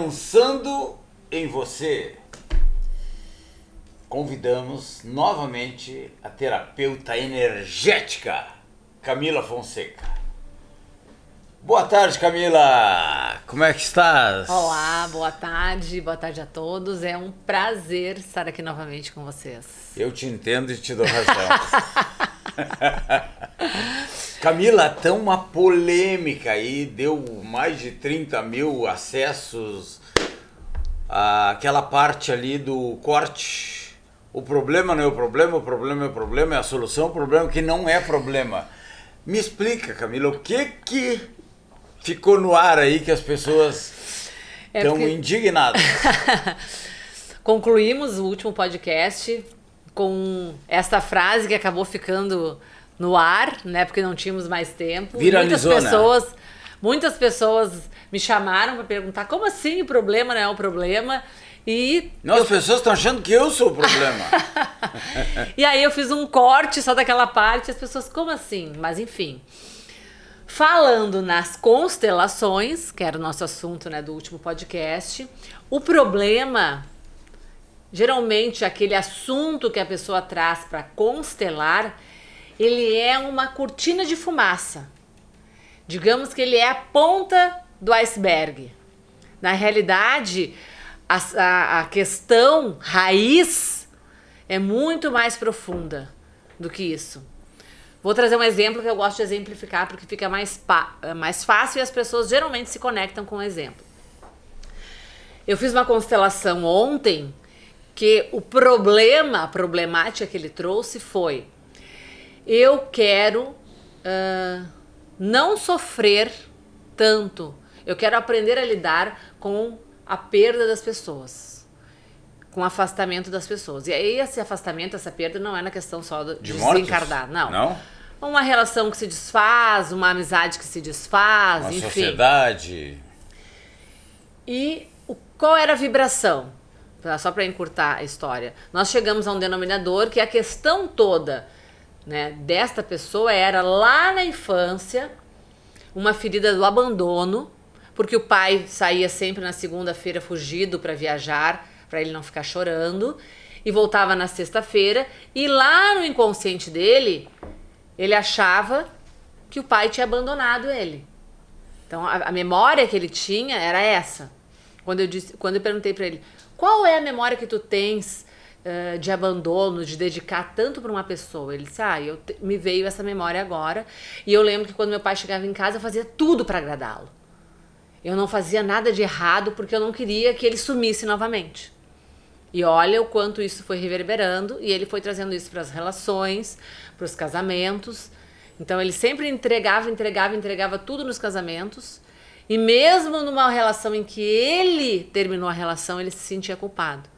Pensando em você, convidamos novamente a terapeuta energética Camila Fonseca. Boa tarde, Camila! Como é que estás? Olá, boa tarde a todos. É um prazer estar aqui novamente com vocês. Eu te entendo e te dou razão. Camila, tão uma polêmica aí, deu mais de 30 mil acessos àquela parte ali do corte. O problema não é o problema, o problema é o problema, é a solução, o problema é que não é problema. Me explica, Camila, o que ficou no ar aí que as pessoas estão indignadas? Concluímos o último podcast com esta frase que acabou ficando no ar, né? Porque não tínhamos mais tempo. Viralizou, muitas pessoas me chamaram para perguntar como assim o problema não é o problema. E as pessoas estão achando que eu sou o problema. E aí eu fiz um corte só daquela parte, as pessoas, como assim? Mas enfim. Falando nas constelações, que era o nosso assunto, né, do último podcast, o problema, geralmente aquele assunto que a pessoa traz para constelar, ele é uma cortina de fumaça. Digamos que ele é a ponta do iceberg. Na realidade, a questão raiz é muito mais profunda do que isso. Vou trazer um exemplo que eu gosto de exemplificar porque fica mais fácil e as pessoas geralmente se conectam com o exemplo. Eu fiz uma constelação ontem que a problemática que ele trouxe foi: eu quero não sofrer tanto, eu quero aprender a lidar com a perda das pessoas, com o afastamento das pessoas. E aí esse afastamento, essa perda não é na questão só de desencarnar, não. Uma relação que se desfaz, uma amizade que se desfaz, uma enfim. Sociedade. E qual era a vibração? Só para encurtar a história. Nós chegamos a um denominador que a questão toda, né, desta pessoa era lá na infância, uma ferida do abandono, porque o pai saía sempre na segunda-feira fugido para viajar, para ele não ficar chorando, e voltava na sexta-feira, e lá no inconsciente dele, ele achava que o pai tinha abandonado ele. Então a memória que ele tinha era essa. Quando eu perguntei para ele, qual é a memória que tu tens de abandono, de dedicar tanto para uma pessoa? Ele disse, me veio essa memória agora, e eu lembro que quando meu pai chegava em casa, eu fazia tudo para agradá-lo. Eu não fazia nada de errado porque eu não queria que ele sumisse novamente. E olha o quanto isso foi reverberando, e ele foi trazendo isso para as relações, para os casamentos. Então ele sempre entregava tudo nos casamentos, e mesmo numa relação em que ele terminou a relação, ele se sentia culpado.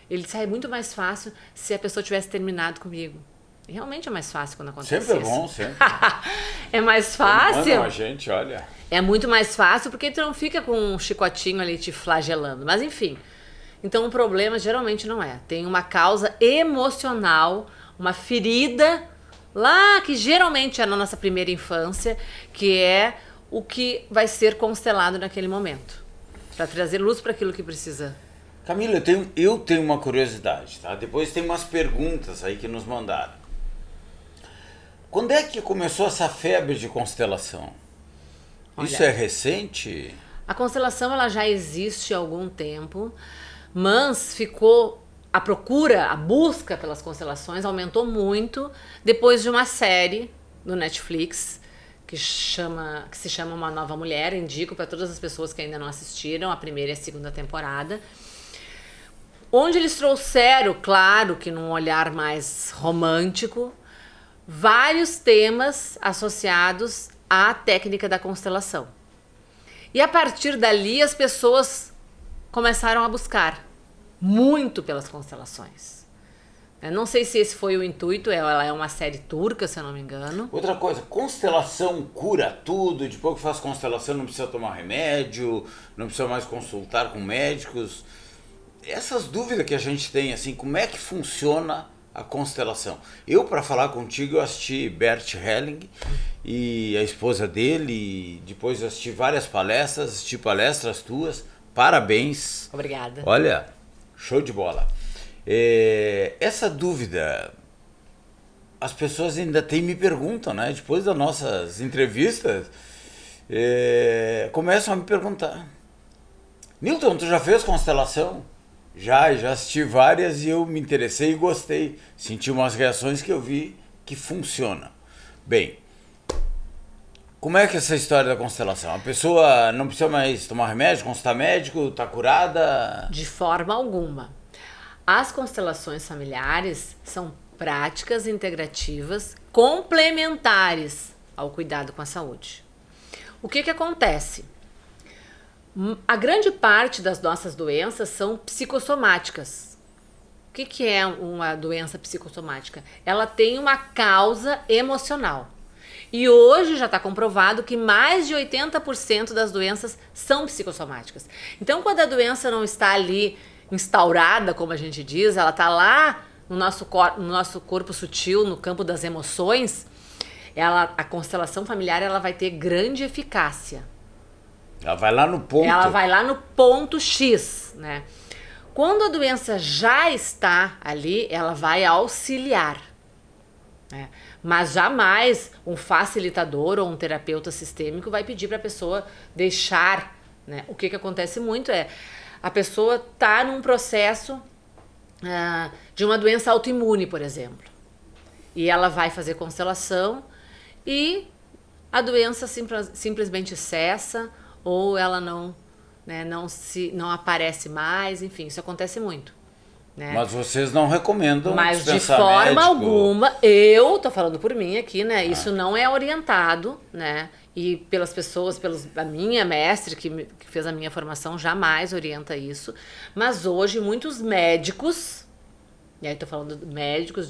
Ele disse, é muito mais fácil se a pessoa tivesse terminado comigo. E realmente é mais fácil quando acontece sempre isso. É bom, sempre. É mais fácil. Mandam a gente, olha. É muito mais fácil porque tu não fica com um chicotinho ali te flagelando. Mas enfim, então o problema geralmente não é. Tem uma causa emocional, uma ferida lá que geralmente é na nossa primeira infância, que é o que vai ser constelado naquele momento, para trazer luz para aquilo que precisa. Camila, eu tenho uma curiosidade, tá? Depois tem umas perguntas aí que nos mandaram. Quando é que começou essa febre de constelação? Olha, isso é recente? A constelação ela já existe há algum tempo, mas ficou a procura, a busca pelas constelações aumentou muito depois de uma série do Netflix que se chama Uma Nova Mulher. Indico para todas as pessoas que ainda não assistiram a primeira e a segunda temporada, onde eles trouxeram, claro que num olhar mais romântico, vários temas associados à técnica da constelação. E a partir dali as pessoas começaram a buscar muito pelas constelações. Eu não sei se esse foi o intuito, ela é uma série turca, se eu não me engano. Outra coisa, constelação cura tudo, depois que faz constelação não precisa tomar remédio, não precisa mais consultar com médicos. Essas dúvidas que a gente tem, assim, como é que funciona a constelação? Eu, para falar contigo, eu assisti Bert Helling e a esposa dele, e depois eu assisti várias palestras, assisti palestras tuas, Parabéns. Obrigada. Olha, show de bola. Essa dúvida, as pessoas ainda me perguntam, né? Depois das nossas entrevistas, começam a me perguntar. Newton, tu já fez constelação? Já assisti várias e eu me interessei e gostei. Senti umas reações que eu vi que funcionam. Bem, como é que é essa história da constelação? A pessoa não precisa mais tomar remédio, consultar médico, tá curada? De forma alguma. As constelações familiares são práticas integrativas complementares ao cuidado com a saúde. O que acontece? A grande parte das nossas doenças são psicossomáticas. O que é uma doença psicossomática? Ela tem uma causa emocional. E hoje já está comprovado que mais de 80% das doenças são psicossomáticas. Então, quando a doença não está ali instaurada, como a gente diz, ela está lá no nosso corpo sutil, no campo das emoções, a constelação familiar ela vai ter grande eficácia. Ela vai lá no ponto. Ela vai lá no ponto X, né? Quando a doença já está ali, ela vai auxiliar, né? Mas jamais um facilitador ou um terapeuta sistêmico vai pedir para a pessoa deixar, né? O que acontece muito é a pessoa tá num processo de uma doença autoimune, por exemplo, e ela vai fazer constelação e a doença simplesmente cessa ou ela não aparece mais, enfim, isso acontece muito. Né? Mas vocês não recomendam Mas de dispensar forma médico? alguma, eu tô falando por mim aqui, né? Isso não é orientado, né? E pelas pessoas, a minha mestre que fez a minha formação jamais orienta isso. Mas hoje muitos médicos, e aí tô falando de médicos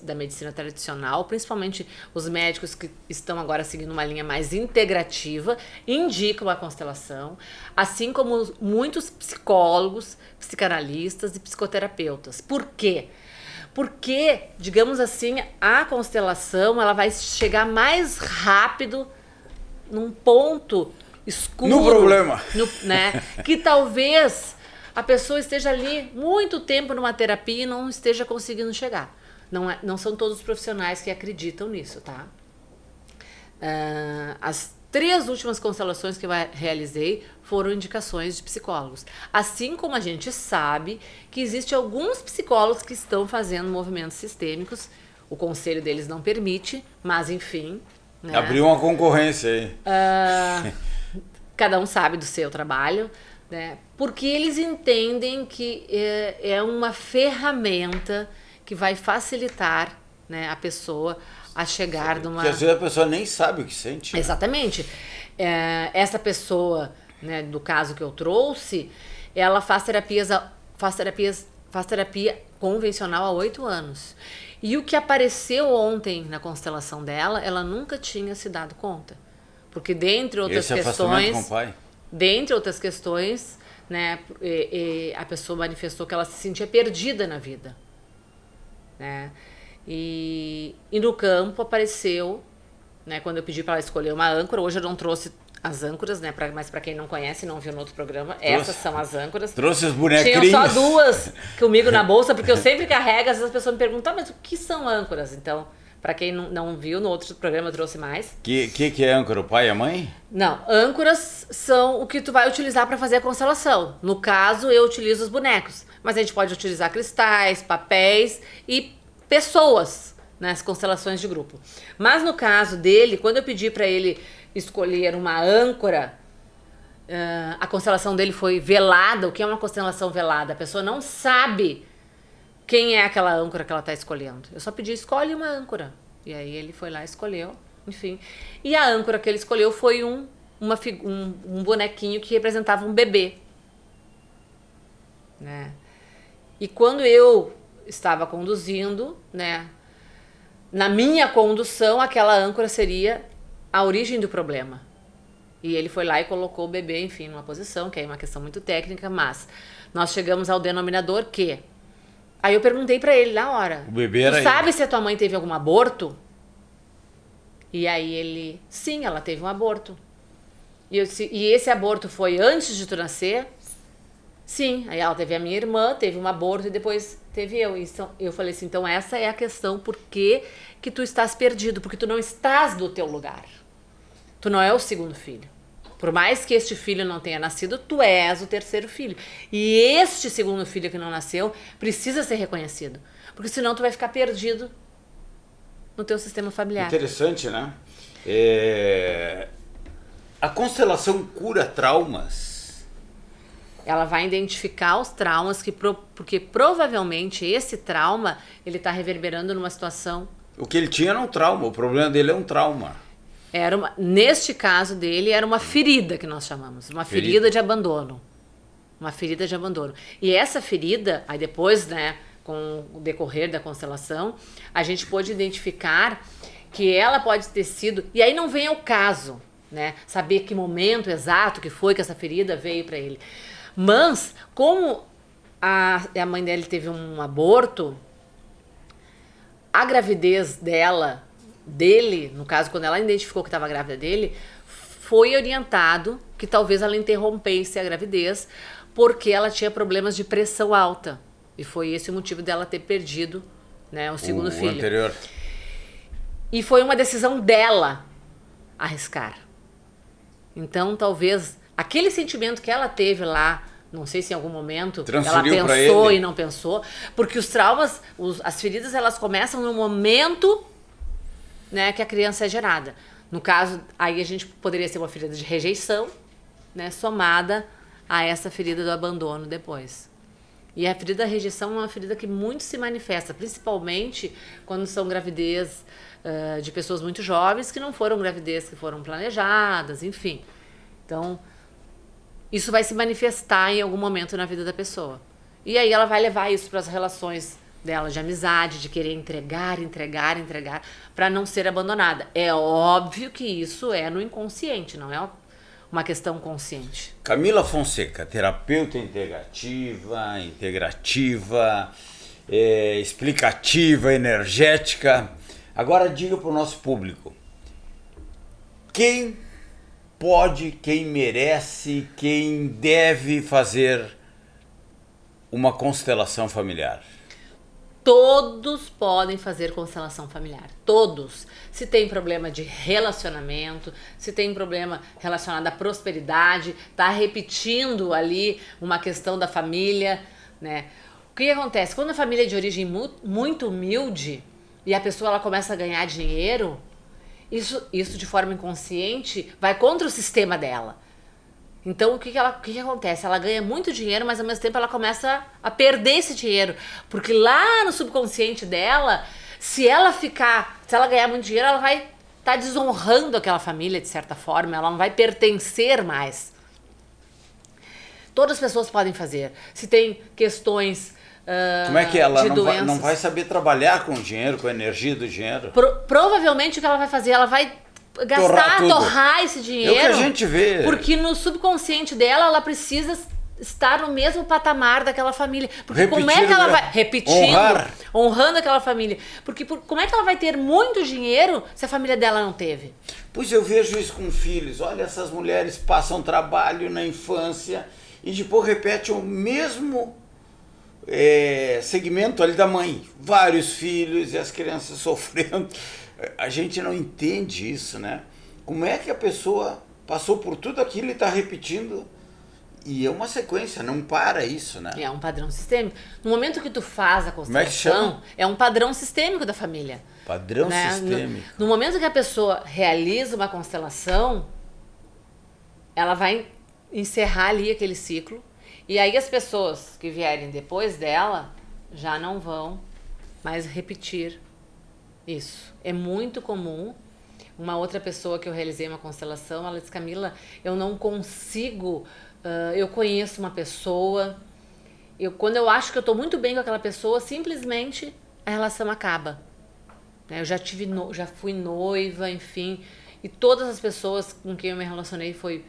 da medicina tradicional, principalmente os médicos que estão agora seguindo uma linha mais integrativa, indicam a constelação, assim como muitos psicólogos, psicanalistas e psicoterapeutas. Por quê? Porque, digamos assim, a constelação ela vai chegar mais rápido num ponto escuro. No problema. Né? Que talvez a pessoa esteja ali muito tempo numa terapia e não esteja conseguindo chegar. Não são todos os profissionais que acreditam nisso, tá? As 3 últimas constelações que eu realizei foram indicações de psicólogos. Assim como a gente sabe que existe alguns psicólogos que estão fazendo movimentos sistêmicos, o conselho deles não permite, mas enfim... Né? Abriu uma concorrência aí. Cada um sabe do seu trabalho, né? Porque eles entendem que é uma ferramenta que vai facilitar, né, a pessoa a chegar numa... Porque às vezes a pessoa nem sabe o que sente. Exatamente. Essa pessoa, né, do caso que eu trouxe, ela faz terapia convencional há 8 anos. E o que apareceu ontem na constelação dela, ela nunca tinha se dado conta. Porque dentre outras questões... Com o pai? Dentre outras questões, né, a pessoa manifestou que ela se sentia perdida na vida. Né? E no campo apareceu, né, quando eu pedi para ela escolher uma âncora, hoje eu não trouxe as âncoras, né, mas para quem não conhece, não viu no outro programa, essas são as âncoras. Trouxe os bonequinhos. Tinha só 2 comigo na bolsa, porque eu sempre carrego, às vezes as pessoas me perguntam, mas o que são âncoras? Então, para quem não viu, no outro programa eu trouxe mais. Que é âncora? O pai e a mãe? Não, âncoras são o que tu vai utilizar para fazer a constelação. No caso, eu utilizo os bonecos, mas a gente pode utilizar cristais, papéis e pessoas nas constelações de grupo. Mas no caso dele, quando eu pedi para ele escolher uma âncora, a constelação dele foi velada. O que é uma constelação velada? A pessoa não sabe quem é aquela âncora que ela está escolhendo. Eu só pedi, escolhe uma âncora. E aí ele foi lá e escolheu, enfim. E a âncora que ele escolheu foi um bonequinho que representava um bebê. Né? E quando eu estava conduzindo, né, na minha condução, aquela âncora seria a origem do problema. E ele foi lá e colocou o bebê, enfim, numa posição, que é uma questão muito técnica, mas nós chegamos ao denominador que... Aí eu perguntei pra ele na hora, o bebê era tu sabe se a tua mãe teve algum aborto? E aí ele, sim, ela teve um aborto. E esse aborto foi antes de tu nascer? Sim, aí ela teve a minha irmã, teve um aborto e depois teve eu. Então, eu falei assim, então essa é a questão, por que tu estás perdido? Porque tu não estás do teu lugar. Tu não é o segundo filho. Por mais que este filho não tenha nascido, tu és o terceiro filho. E este segundo filho que não nasceu precisa ser reconhecido. Porque senão tu vai ficar perdido no teu sistema familiar. Interessante, né? A constelação cura traumas? Ela vai identificar os traumas, porque provavelmente esse trauma ele está reverberando numa situação. O que ele tinha era um trauma, o problema dele é um trauma. Neste caso dele, era uma ferida que nós chamamos, uma ferida de abandono. Uma ferida de abandono. E essa ferida, aí depois, né, com o decorrer da constelação, a gente pôde identificar que ela pode ter sido, e aí não vem ao caso, né, saber que momento exato que foi que essa ferida veio para ele. Mas, como a mãe dele teve um aborto, a gravidez dele, no caso, quando ela identificou que estava grávida dele, foi orientado que talvez ela interrompesse a gravidez porque ela tinha problemas de pressão alta. E foi esse o motivo dela ter perdido, né, o segundo filho. O anterior. E foi uma decisão dela arriscar. Então, talvez, aquele sentimento que ela teve lá, não sei se em algum momento transferiu ela pensou ele. E não pensou, porque os traumas, as feridas, elas começam no momento, né, que a criança é gerada. No caso, aí a gente poderia ser uma ferida de rejeição, né, somada a essa ferida do abandono depois. E a ferida da rejeição é uma ferida que muito se manifesta, principalmente quando são gravidez de pessoas muito jovens, que não foram gravidez que foram planejadas, enfim. Então, isso vai se manifestar em algum momento na vida da pessoa. E aí ela vai levar isso para as relações dela de amizade, de querer entregar, para não ser abandonada. É óbvio que isso é no inconsciente, não é uma questão consciente. Camila Fonseca, terapeuta integrativa, explicativa, energética. Agora diga para o nosso público, quem pode, quem merece, quem deve fazer uma constelação familiar? Todos podem fazer constelação familiar, todos. Se tem problema de relacionamento, se tem problema relacionado à prosperidade, tá repetindo ali uma questão da família, né? O que acontece? Quando a família é de origem muito humilde e a pessoa ela começa a ganhar dinheiro, isso de forma inconsciente vai contra o sistema dela. Então, o que acontece? Ela ganha muito dinheiro, mas ao mesmo tempo ela começa a perder esse dinheiro. Porque lá no subconsciente dela, se ela ganhar muito dinheiro, ela vai estar desonrando aquela família, de certa forma. Ela não vai pertencer mais. Todas as pessoas podem fazer. Se tem questões como é que ela não vai saber trabalhar com o dinheiro, com a energia do dinheiro? Provavelmente o que ela vai fazer? Ela vai torrar esse dinheiro. É o que a gente vê. Porque no subconsciente dela, ela precisa estar no mesmo patamar daquela família. Porque como é que ela vai... honrando aquela família. Porque como é que ela vai ter muito dinheiro se a família dela não teve? Pois eu vejo isso com filhos. Olha, essas mulheres passam trabalho na infância e depois repetem o mesmo segmento ali da mãe. Vários filhos e as crianças sofrendo. A gente não entende isso, né? Como é que a pessoa passou por tudo aquilo e está repetindo? E é uma sequência, não para isso, né? É um padrão sistêmico. No momento que tu faz a constelação, é um padrão sistêmico da família. Padrão sistêmico. No momento que a pessoa realiza uma constelação, ela vai encerrar ali aquele ciclo. E aí as pessoas que vierem depois dela já não vão mais repetir isso. É muito comum. Uma outra pessoa que eu realizei uma constelação, ela disse: Camila, eu não consigo, eu conheço uma pessoa, quando eu acho que eu estou muito bem com aquela pessoa, simplesmente a relação acaba. Eu já fui noiva, enfim, e todas as pessoas com quem eu me relacionei foi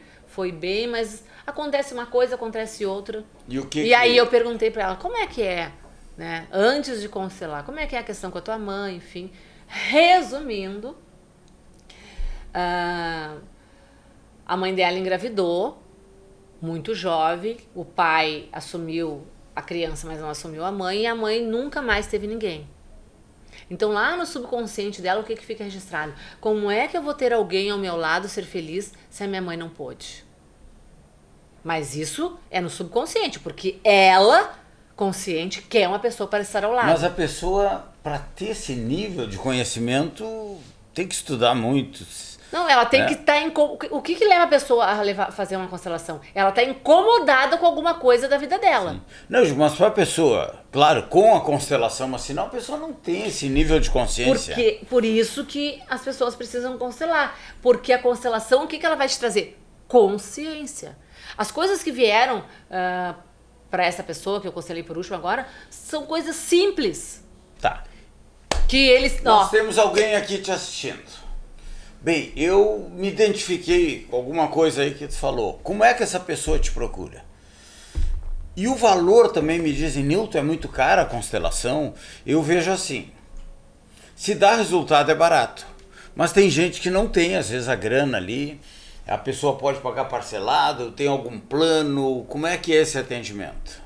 bem, mas acontece uma coisa, acontece outra. E aí eu perguntei para ela, como é que é? Né? Antes de constelar, como é que é a questão com a tua mãe, enfim. Resumindo, a mãe dela engravidou muito jovem, o pai assumiu a criança, mas não assumiu a mãe, e a mãe nunca mais teve ninguém. Então lá no subconsciente dela, o que fica registrado? Como é que eu vou ter alguém ao meu lado ser feliz se a minha mãe não pôde? Mas isso é no subconsciente, porque ela, consciente, quer uma pessoa para estar ao lado. Mas a pessoa, para ter esse nível de conhecimento, tem que estudar muito. Não, ela tem que estar... O que leva a pessoa a fazer uma constelação? Ela está incomodada com alguma coisa da vida dela. Sim. Não, mas para a pessoa, claro, com a constelação, mas senão a pessoa não tem esse nível de consciência. Por isso que as pessoas precisam constelar. Porque a constelação, o que ela vai te trazer? Consciência. As coisas que vieram para essa pessoa, que eu constelei por último agora, são coisas simples. Tá. Que eles... Nós temos alguém aqui te assistindo. Bem, eu me identifiquei com alguma coisa aí que tu falou. Como é que essa pessoa te procura? E o valor também, me dizem, Newton, é muito caro a constelação. Eu vejo assim, se dá resultado é barato. Mas tem gente que não tem, às vezes, a grana ali. A pessoa pode pagar parcelado, tem algum plano. Como é que é esse atendimento?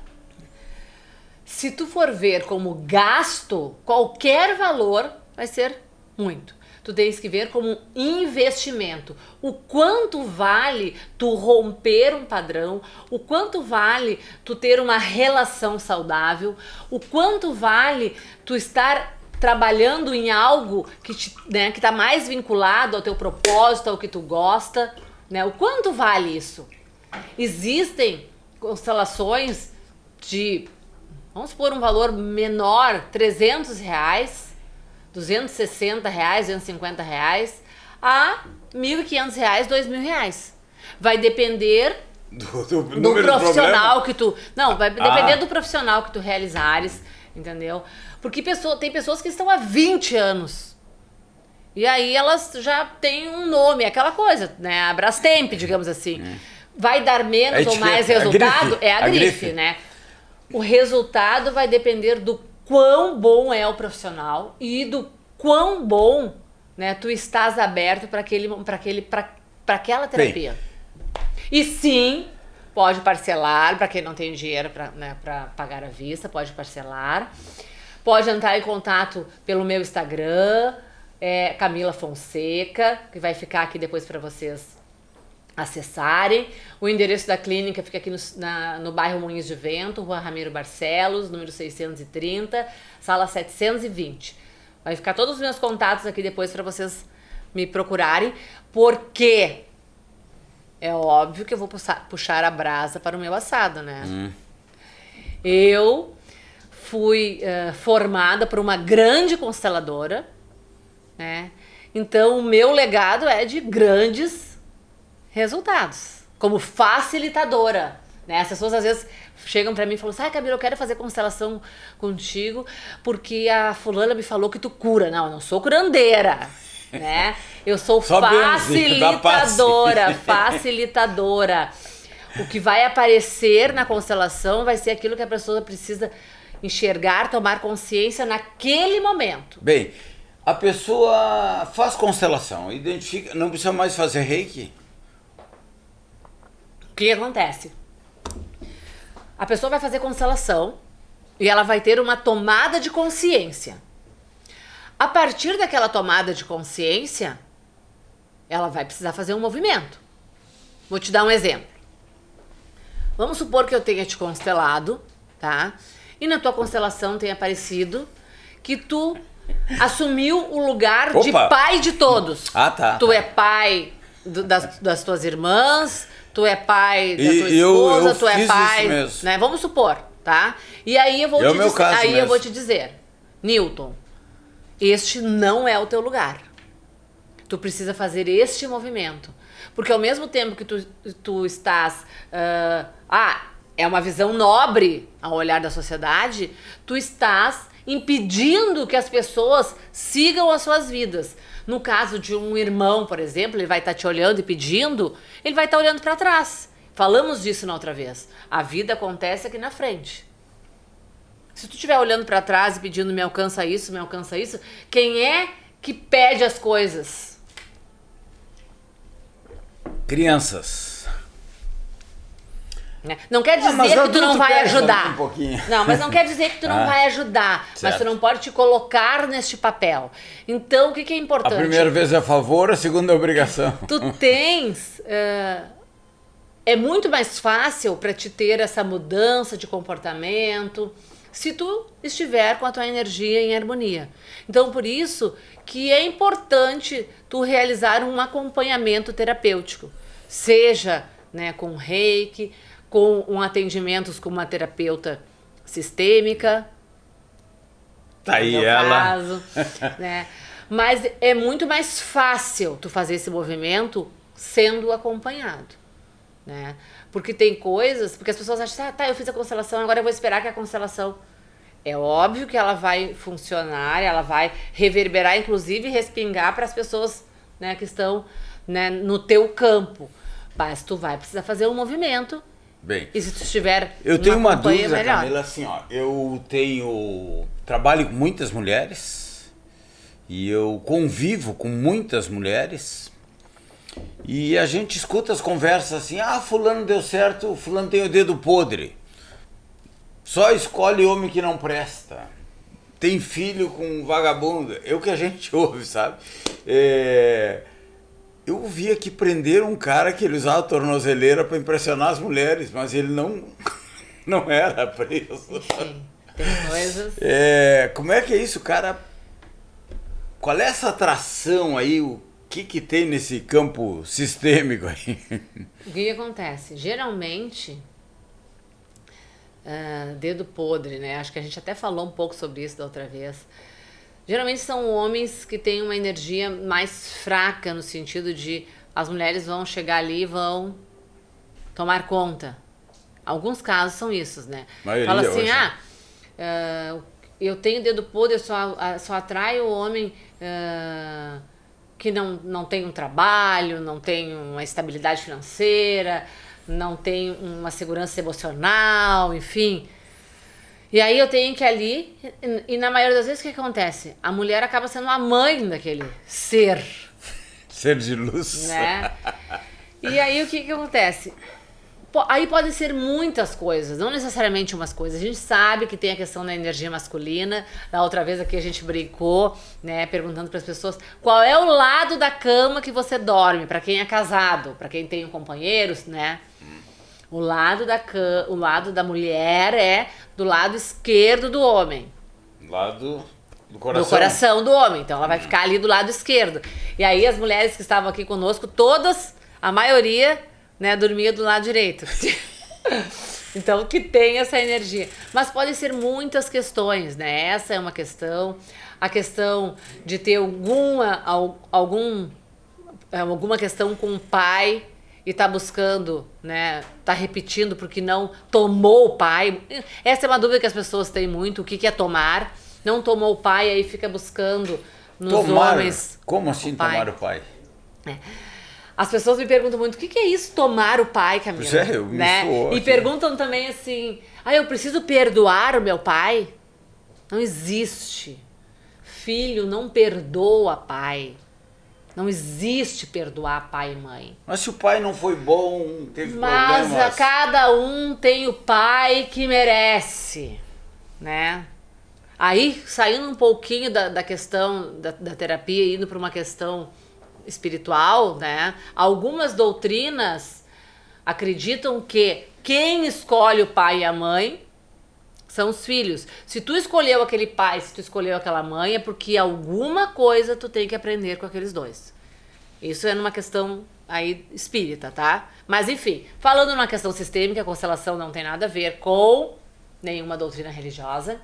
Se tu for ver como gasto, qualquer valor vai ser muito. Tu tens que ver como um investimento. O quanto vale tu romper um padrão, o quanto vale tu ter uma relação saudável, o quanto vale tu estar trabalhando em algo que está mais vinculado ao teu propósito, ao que tu gosta, né? O quanto vale isso? Existem constelações de, vamos supor um valor menor, R$300, R$260, R$250, a R$1.500, R$2.000. Vai depender do profissional que tu... Não, vai depender do profissional que tu realizares, entendeu? Porque tem pessoas que estão há 20 anos. E aí elas já têm um nome, aquela coisa, né? A Brastemp, digamos assim. Vai dar menos ou mais resultado? É a grife, né? O resultado vai depender do quão bom é o profissional e do quão bom, né, tu estás aberto para aquela terapia. Bem. E sim, pode parcelar, para quem não tem dinheiro para pagar à vista, pode parcelar. Pode entrar em contato pelo meu Instagram, Camila Fonseca, que vai ficar aqui depois para vocês acessarem. O endereço da clínica fica aqui no bairro Moinhos de Vento, Rua Ramiro Barcelos, número 630, sala 720. Vai ficar todos os meus contatos aqui depois para vocês me procurarem, porque é óbvio que eu vou puxar a brasa para o meu assado, né? Eu fui formada por uma grande consteladora, né? Então o meu legado é de grandes resultados, como facilitadora, né? As pessoas às vezes chegam pra mim e falam assim, Camila, eu quero fazer constelação contigo porque a fulana me falou que tu cura. Não, eu não sou curandeira, né? Eu sou facilitadora. O que vai aparecer na constelação vai ser aquilo que a pessoa precisa enxergar, tomar consciência naquele momento. Bem, a pessoa faz constelação, identifica, não precisa mais fazer reiki? O que acontece? A pessoa vai fazer constelação e ela vai ter uma tomada de consciência. A partir daquela tomada de consciência, ela vai precisar fazer um movimento. Vou te dar um exemplo. Vamos supor que eu tenha te constelado, tá? E na tua constelação tenha aparecido que tu assumiu o lugar de pai de todos. Ah, tá. Tu é pai das tuas irmãs, tu é pai da tua esposa, tu é pai, né? Vamos supor, tá? E aí eu vou te dizer, Newton, este não é o teu lugar. Tu precisa fazer este movimento. Porque ao mesmo tempo que tu estás... é uma visão nobre ao olhar da sociedade, tu estás impedindo que as pessoas sigam as suas vidas. No caso de um irmão, por exemplo, ele vai estar te olhando e pedindo, ele vai estar olhando para trás. Falamos disso na outra vez. A vida acontece aqui na frente. Se tu estiver olhando para trás e pedindo me alcança isso, quem é que pede as coisas? Crianças. Não quer dizer mas que tu não vai ajudar. Um pouquinho. Não, mas não quer dizer que tu não vai ajudar. Certo. Mas tu não pode te colocar neste papel. Então, o que é importante? A primeira vez é a favor, a segunda é obrigação. Tu tens... é muito mais fácil para te ter essa mudança de comportamento se tu estiver com a tua energia em harmonia. Então, por isso que é importante tu realizar um acompanhamento terapêutico. Seja, né, com reiki, com um atendimento com uma terapeuta sistêmica. Tá aí no meu ela. caso, né? Mas é muito mais fácil tu fazer esse movimento sendo acompanhado, né? Porque tem coisas, porque as pessoas acham, tá, eu fiz a constelação, agora eu vou esperar que a constelação... É óbvio que ela vai funcionar, ela vai reverberar, inclusive respingar para as pessoas, né, que estão, né, no teu campo. Mas tu vai precisar fazer um movimento. Bem, e se tu estiver... eu tenho uma dúvida, melhor. Camila, assim, ó, trabalho com muitas mulheres e eu convivo com muitas mulheres e a gente escuta as conversas assim, fulano deu certo, fulano tem o dedo podre. Só escolhe homem que não presta. Tem filho com vagabundo. É o que a gente ouve, sabe? Eu vi aqui prender um cara que ele usava tornozeleira para impressionar as mulheres, mas ele não era preso. Enfim, tem coisas... Como é que é isso, cara? Qual é essa atração aí? O que tem nesse campo sistêmico aí? O que acontece? Geralmente... dedo podre, né? Acho que a gente até falou um pouco sobre isso da outra vez. Geralmente são homens que têm uma energia mais fraca, no sentido de as mulheres vão chegar ali e vão tomar conta. Alguns casos são isso, né? Fala assim, eu tenho dedo podre, eu só atraio o homem que não tem um trabalho, não tem uma estabilidade financeira, não tem uma segurança emocional, enfim. E aí eu tenho que ir ali, e na maioria das vezes o que acontece? A mulher acaba sendo a mãe daquele ser. Ser de luz. Né? E aí o que acontece? Aí podem ser muitas coisas, não necessariamente umas coisas. A gente sabe que tem a questão da energia masculina. Da outra vez aqui a gente brincou, né, perguntando para as pessoas qual é o lado da cama que você dorme, para quem é casado, para quem tem companheiros, né? O lado da mulher é do lado esquerdo do homem. Lado do coração. Do coração do homem. Então ela vai ficar ali do lado esquerdo. E aí as mulheres que estavam aqui conosco, todas, a maioria, né, dormia do lado direito. Então que tem essa energia. Mas podem ser muitas questões, né? Essa é uma questão. A questão de ter alguma questão com o pai e tá buscando, né, tá repetindo porque não tomou o pai. Essa é uma dúvida que as pessoas têm muito, o que é tomar. Não tomou o pai, aí fica buscando nos homens. Como assim tomar o pai? As pessoas me perguntam muito, o que é isso, tomar o pai, Camila? Eu me né? soou, E perguntam também assim, eu preciso perdoar o meu pai? Não existe. Filho não perdoa pai. Não existe perdoar pai e mãe. Mas se o pai não foi bom, teve problemas... Mas cada um tem o pai que merece, né? Aí, saindo um pouquinho da questão da terapia, indo para uma questão espiritual, né? Algumas doutrinas acreditam que quem escolhe o pai e a mãe são os filhos. Se tu escolheu aquele pai, se tu escolheu aquela mãe, é porque alguma coisa tu tem que aprender com aqueles dois. Isso é numa questão aí espírita, tá? Mas enfim, falando numa questão sistêmica, a constelação não tem nada a ver com nenhuma doutrina religiosa.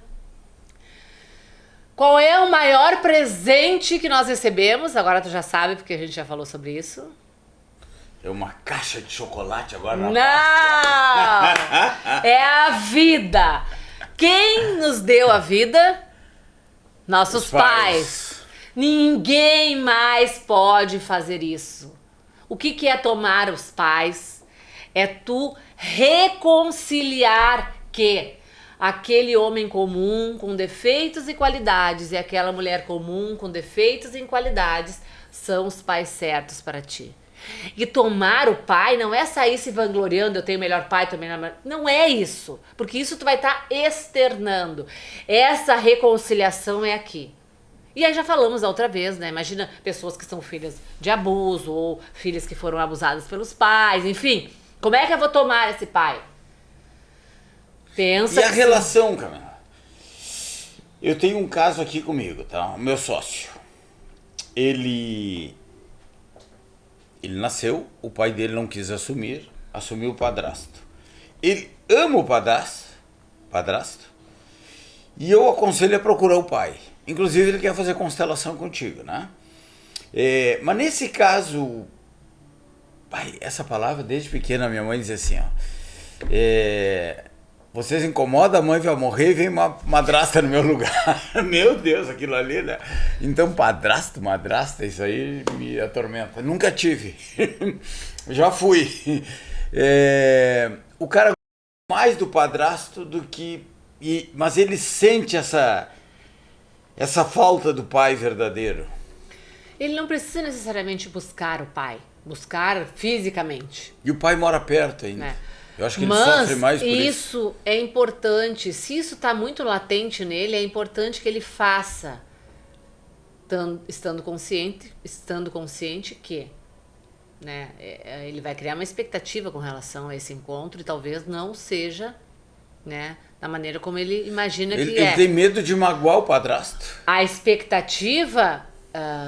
Qual é o maior presente que nós recebemos? Agora tu já sabe, porque a gente já falou sobre isso. É uma caixa de chocolate agora na Não! É a vida. Quem nos deu a vida? Nossos pais. Ninguém mais pode fazer isso. O que é tomar os pais? É tu reconciliar que aquele homem comum com defeitos e qualidades e aquela mulher comum com defeitos e qualidades são os pais certos para ti. E tomar o pai não é sair se vangloriando, eu tenho melhor pai, tu melhor mãe. Não é isso. Porque isso tu vai estar externando. Essa reconciliação é aqui. E aí já falamos da outra vez, né? Imagina pessoas que são filhas de abuso ou filhas que foram abusadas pelos pais, enfim. Como é que eu vou tomar esse pai? Pensa. E a relação, Camila? Eu tenho um caso aqui comigo, tá? O meu sócio. Ele nasceu, o pai dele não quis assumir, assumiu o padrasto. Ele ama o padrasto, e eu aconselho a procurar o pai. Inclusive ele quer fazer constelação contigo, né? Mas nesse caso, pai, essa palavra desde pequena minha mãe dizia assim, ó, vocês incomodam, a mãe vai morrer e vem uma madrasta no meu lugar. Meu Deus, aquilo ali, né? Então, madrasta, isso aí me atormenta. Nunca tive. Já fui. O cara gosta mais do padrasto do que... Mas ele sente essa falta do pai verdadeiro. Ele não precisa necessariamente buscar o pai. Buscar fisicamente. E o pai mora perto ainda. Eu acho que ele Mas sofre mais por isso. Isso é importante. Se isso está muito latente nele, é importante que ele faça, estando consciente que, né, ele vai criar uma expectativa com relação a esse encontro e talvez não seja, né, da maneira como ele imagina que é. Ele tem medo de magoar o padrasto. A expectativa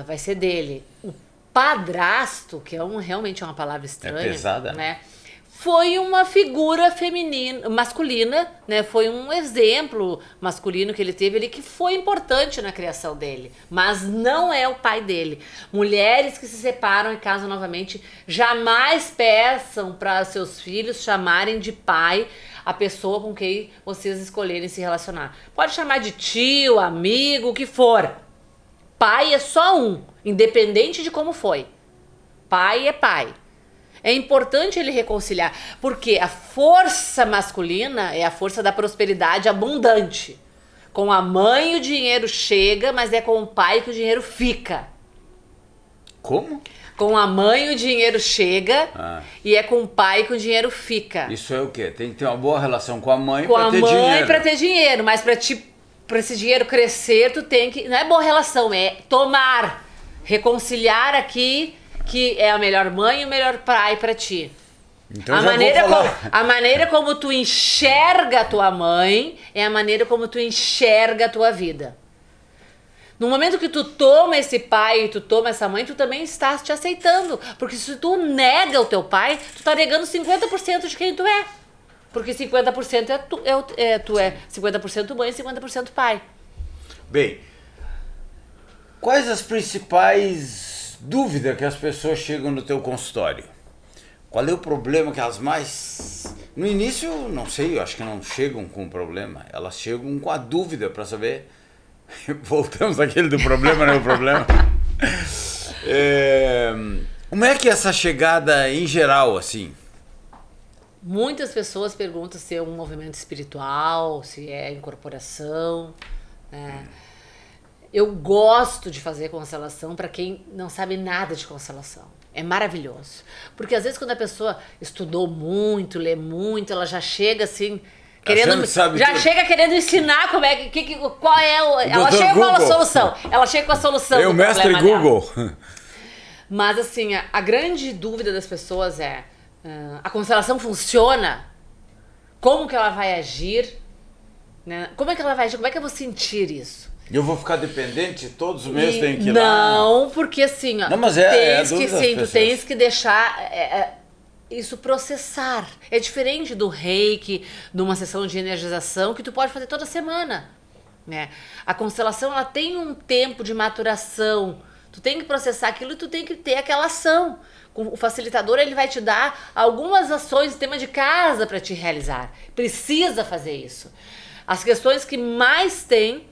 vai ser dele. O padrasto, que realmente é uma palavra estranha, pesada, né? Foi uma figura masculina, né? Foi um exemplo masculino que ele teve ali que foi importante na criação dele, mas não é o pai dele. Mulheres que se separam e casam novamente jamais peçam para seus filhos chamarem de pai a pessoa com quem vocês escolherem se relacionar. Pode chamar de tio, amigo, o que for. Pai é só um, independente de como foi. Pai é pai. É importante ele reconciliar, porque a força masculina é a força da prosperidade abundante. Com a mãe o dinheiro chega, mas é com o pai que o dinheiro fica. Como? Com a mãe o dinheiro chega e é com o pai que o dinheiro fica. Isso é o quê? Tem que ter uma boa relação com a mãe para ter dinheiro. Com a mãe para ter dinheiro, mas para esse dinheiro crescer, tu tem que... Não é boa relação, é tomar, reconciliar aqui... que é a melhor mãe e o melhor pai pra ti. Então a maneira como tu enxerga a tua mãe é a maneira como tu enxerga a tua vida. No momento que tu toma esse pai e tu toma essa mãe, tu também estás te aceitando. Porque se tu nega o teu pai, tu tá negando 50% de quem tu é. Porque 50% tu é 50% mãe e 50% pai. Bem, quais as principais dúvida que as pessoas chegam no teu consultório? Qual é o problema que elas mais... No início, não sei, eu acho que não chegam com o problema. Elas chegam com a dúvida para saber... Voltamos àquele do problema, não é o problema? Como é que é essa chegada em geral, assim? Muitas pessoas perguntam se é um movimento espiritual, se é incorporação, né? Eu gosto de fazer constelação para quem não sabe nada de constelação. É maravilhoso. Porque às vezes quando a pessoa estudou muito, lê muito, ela já chega assim, chega querendo ensinar como é qual é o... Ela chega com a solução. Ela chega com a solução. É o mestre Google. Mas assim, a grande dúvida das pessoas é: a constelação funciona? Como que ela vai agir? Né? Como é que ela vai agir? Como é que eu vou sentir isso? Eu vou ficar dependente? Todos os meses tem que ir lá? Não, porque assim, ó, não, mas tu tens que deixar isso processar. É diferente do reiki, de uma sessão de energização que tu pode fazer toda semana, né? A constelação, ela tem um tempo de maturação. Tu tem que processar aquilo e tu tem que ter aquela ação. O facilitador, ele vai te dar algumas ações de tema de casa para te realizar. Precisa fazer isso. As questões que mais tem...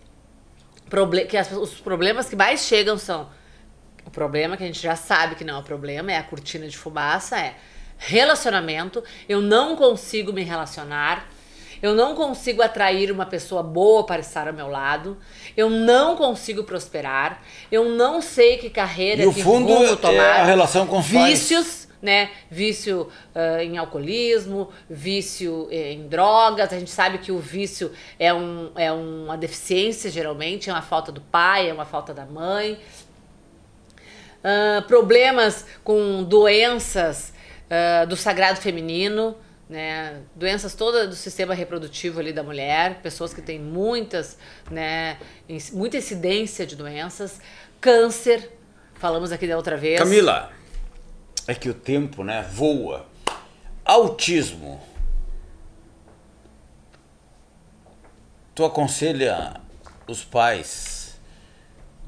os problemas que mais chegam são... O problema que a gente já sabe que não é o problema, é a cortina de fumaça, é relacionamento. Eu não consigo me relacionar. Eu não consigo atrair uma pessoa boa para estar ao meu lado. Eu não consigo prosperar. Eu não sei que carreira, E o que fundo rumo tomar. é a relação com os vícios, né? Vício em alcoolismo, vício em drogas. A gente sabe que o vício é uma deficiência, geralmente, é uma falta do pai, é uma falta da mãe. Problemas com doenças do sagrado feminino, né? Doenças todas do sistema reprodutivo ali da mulher, pessoas que têm muitas, né, muita incidência de doenças, câncer, falamos aqui da outra vez. Camila, é que o tempo, né, voa. Autismo. Tu aconselha os pais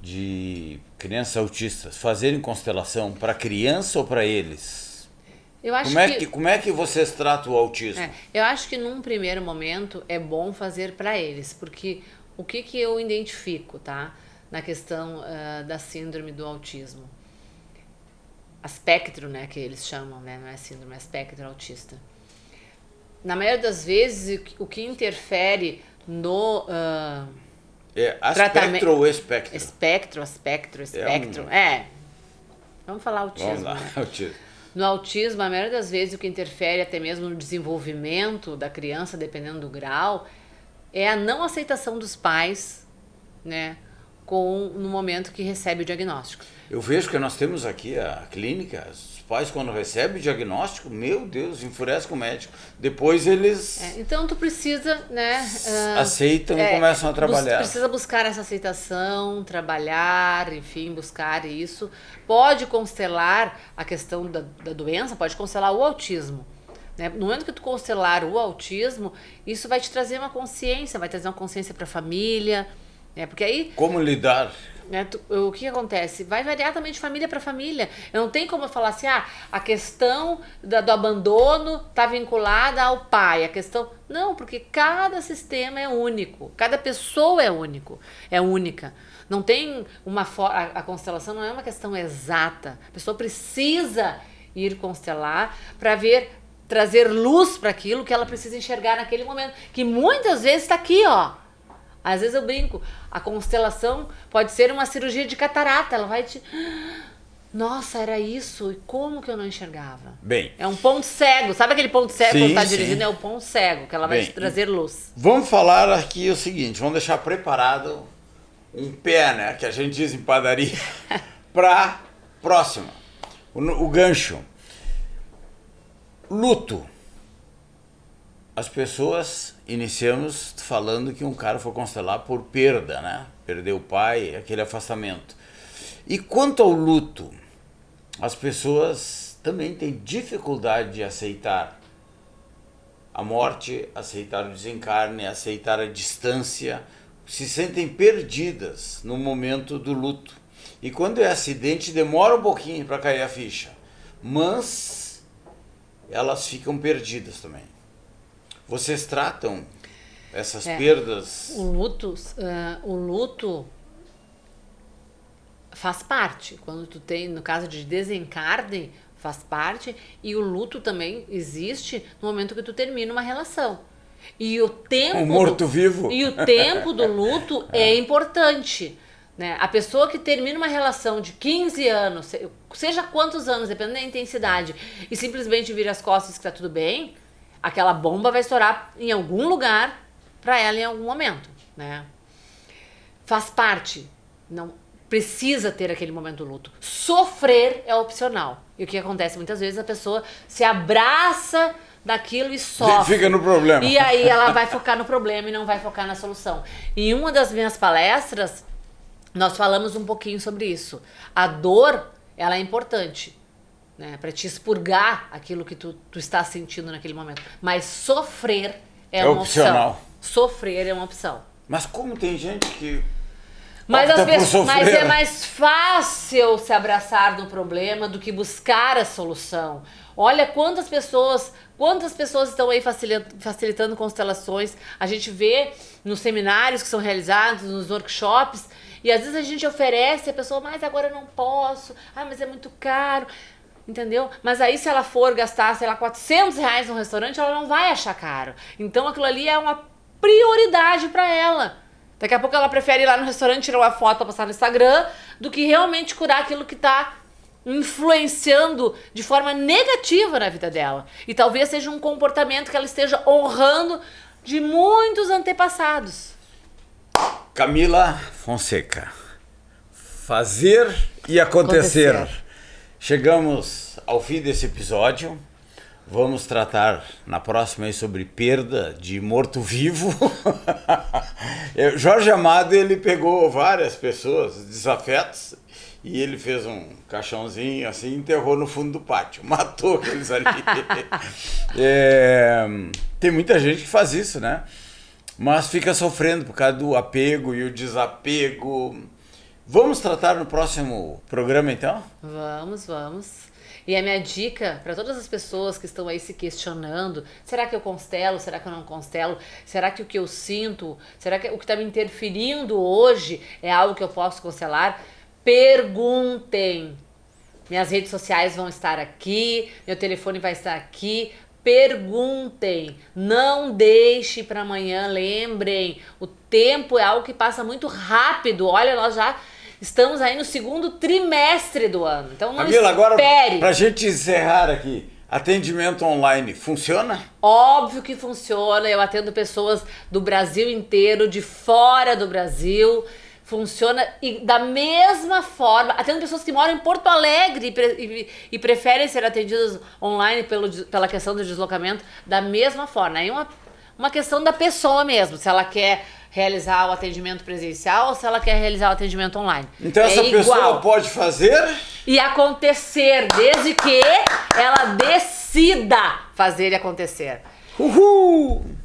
de crianças autistas fazerem constelação para criança ou para eles? Eu acho Como é que vocês tratam o autismo? Eu acho que num primeiro momento é bom fazer para eles, porque o que eu identifico, tá? Na questão da síndrome do autismo. Espectro, né, que eles chamam, né? Não é síndrome, é espectro autista. Na maioria das vezes, o que interfere no Aspectro ou espectro? Espectro. Vamos falar autismo. Vamos lá, né? autismo. No autismo, a maioria das vezes, o que interfere até mesmo no desenvolvimento da criança, dependendo do grau, é a não aceitação dos pais, né, no momento que recebe o diagnóstico. Eu vejo que nós temos aqui a clínica, os pais quando recebem o diagnóstico, meu Deus, enfurece com o médico. Depois eles então tu precisa, né, aceitam e começam a trabalhar. Precisa buscar essa aceitação, trabalhar, enfim, buscar isso. Pode constelar a questão da doença, pode constelar o autismo. Né? No momento que tu constelar o autismo, isso vai te trazer uma consciência, vai trazer uma consciência para a família, né? Porque aí... Como lidar? Né, o que acontece? Vai variar também de família para família. Eu não tem como eu falar assim, a questão do abandono está vinculada ao pai. A questão... Não, porque cada sistema é único. Cada pessoa é única. Não tem a constelação não é uma questão exata. A pessoa precisa ir constelar para trazer luz para aquilo que ela precisa enxergar naquele momento. Que muitas vezes está aqui, ó. Às vezes eu brinco, a constelação pode ser uma cirurgia de catarata, ela vai te... Nossa, era isso, e como que eu não enxergava? Bem... É um ponto cego, sabe aquele ponto cego sim, quando tá sim. dirigindo? É o ponto cego, que ela vai te trazer luz. Vamos falar aqui o seguinte, vamos deixar preparado um pé, né, que a gente diz em padaria, para próxima, o gancho. Luto. As pessoas iniciamos falando que um cara foi constelar por perda, né? Perdeu o pai, aquele afastamento. E quanto ao luto, as pessoas também têm dificuldade de aceitar a morte, aceitar o desencarne, aceitar a distância, se sentem perdidas no momento do luto. E quando é acidente, demora um pouquinho para cair a ficha, mas elas ficam perdidas também. Vocês tratam essas perdas? O luto faz parte. Quando tu tem, no caso de desencarne, faz parte. E o luto também existe no momento que tu termina uma relação. E o tempo... Um morto-vivo. E o tempo do luto é importante. Né? A pessoa que termina uma relação de 15 anos, seja quantos anos, dependendo da intensidade, e simplesmente vira as costas e diz que tá tudo bem... Aquela bomba vai estourar em algum lugar para ela em algum momento, né? Faz parte, não precisa ter aquele momento do luto. Sofrer é opcional. E o que acontece muitas vezes a pessoa se abraça daquilo e sofre. Fica no problema. E aí ela vai focar no problema e não vai focar na solução. Em uma das minhas palestras, nós falamos um pouquinho sobre isso. A dor, ela é importante. Né, para te expurgar aquilo que tu está sentindo naquele momento. Mas sofrer é uma opcional. Opção. Sofrer é uma opção. Mas como tem gente que mas é mais fácil se abraçar do problema do que buscar a solução. Olha quantas pessoas estão aí facilitando constelações. A gente vê nos seminários que são realizados, nos workshops, e às vezes a gente oferece a pessoa, mas agora eu não posso, mas é muito caro. Entendeu? Mas aí se ela for gastar, sei lá, R$400 no restaurante, ela não vai achar caro. Então aquilo ali é uma prioridade para ela. Daqui a pouco ela prefere ir lá no restaurante, tirar uma foto para postar no Instagram, do que realmente curar aquilo que tá influenciando de forma negativa na vida dela. E talvez seja um comportamento que ela esteja honrando de muitos antepassados. Camila Fonseca. Fazer e acontecer. Chegamos ao fim desse episódio. Vamos tratar na próxima aí sobre perda de morto-vivo. Jorge Amado, ele pegou várias pessoas desafetos e ele fez um caixãozinho assim, enterrou no fundo do pátio, matou aqueles ali. Tem muita gente que faz isso, né? Mas fica sofrendo por causa do apego e o desapego. Vamos tratar no próximo programa, então? Vamos. E a minha dica para todas as pessoas que estão aí se questionando, será que eu constelo, será que eu não constelo? Será que o que eu sinto, será que o que está me interferindo hoje é algo que eu posso constelar? Perguntem. Minhas redes sociais vão estar aqui, meu telefone vai estar aqui. Perguntem, não deixe para amanhã, lembrem, o tempo é algo que passa muito rápido. Olha, nós já estamos aí no segundo trimestre do ano, então não Camila, espere. Agora, pra gente encerrar aqui, atendimento online, funciona? Óbvio que funciona, eu atendo pessoas do Brasil inteiro, de fora do Brasil. Funciona e da mesma forma, atendo pessoas que moram em Porto Alegre e preferem ser atendidas online pela questão do deslocamento, da mesma forma. É uma questão da pessoa mesmo, se ela quer realizar o atendimento presencial ou se ela quer realizar o atendimento online. Então essa pessoa pode fazer e acontecer, desde que ela decida fazer e acontecer. Uhul!